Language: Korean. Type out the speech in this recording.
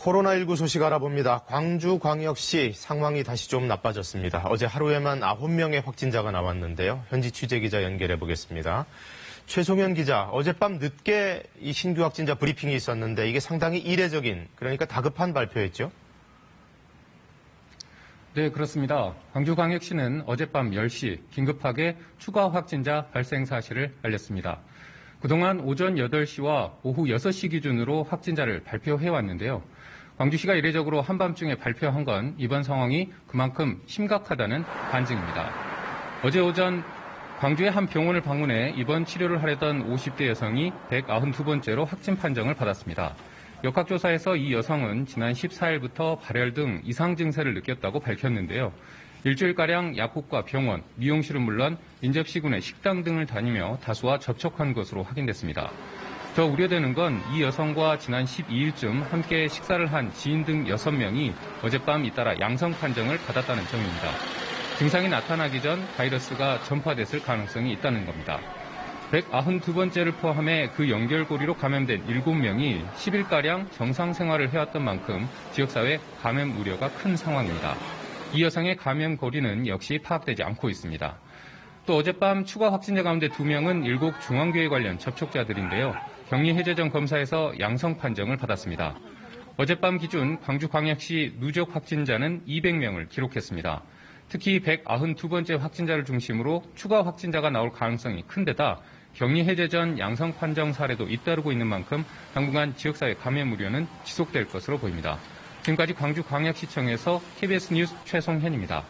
코로나19 소식 알아봅니다. 광주광역시 상황이 다시 좀 나빠졌습니다. 어제 하루에만 9명의 확진자가 나왔는데요. 현지 취재기자 연결해 보겠습니다. 최송현 기자, 어젯밤 늦게 이 신규 확진자 브리핑이 있었는데 이게 상당히 이례적인, 그러니까 다급한 발표였죠? 네, 그렇습니다. 광주광역시는 어젯밤 10시 긴급하게 추가 확진자 발생 사실을 알렸습니다. 그동안 오전 8시와 오후 6시 기준으로 확진자를 발표해왔는데요. 광주시가 이례적으로 한밤중에 발표한 건 이번 상황이 그만큼 심각하다는 반증입니다. 어제 오전 광주의 한 병원을 방문해 입원 치료를 하려던 50대 여성이 192번째로 확진 판정을 받았습니다. 역학조사에서 이 여성은 지난 14일부터 발열 등 이상 증세를 느꼈다고 밝혔는데요. 일주일가량 약국과 병원, 미용실은 물론 인접시군의 식당 등을 다니며 다수와 접촉한 것으로 확인됐습니다. 더 우려되는 건 이 여성과 지난 12일쯤 함께 식사를 한 지인 등 6명이 어젯밤 잇따라 양성 판정을 받았다는 점입니다. 증상이 나타나기 전 바이러스가 전파됐을 가능성이 있다는 겁니다. 192번째를 포함해 그 연결고리로 감염된 7명이 10일가량 정상 생활을 해왔던 만큼 지역사회 감염 우려가 큰 상황입니다. 이 여성의 감염 고리는 역시 파악되지 않고 있습니다. 또 어젯밤 추가 확진자 가운데 2명은 일곡 중앙교회 관련 접촉자들인데요. 격리 해제 전 검사에서 양성 판정을 받았습니다. 어젯밤 기준 광주광역시 누적 확진자는 200명을 기록했습니다. 특히 192번째 확진자를 중심으로 추가 확진자가 나올 가능성이 큰 데다 격리 해제 전 양성 판정 사례도 잇따르고 있는 만큼 당분간 지역사회 감염 우려는 지속될 것으로 보입니다. 지금까지 광주광역시청에서 KBS 뉴스 최송현입니다.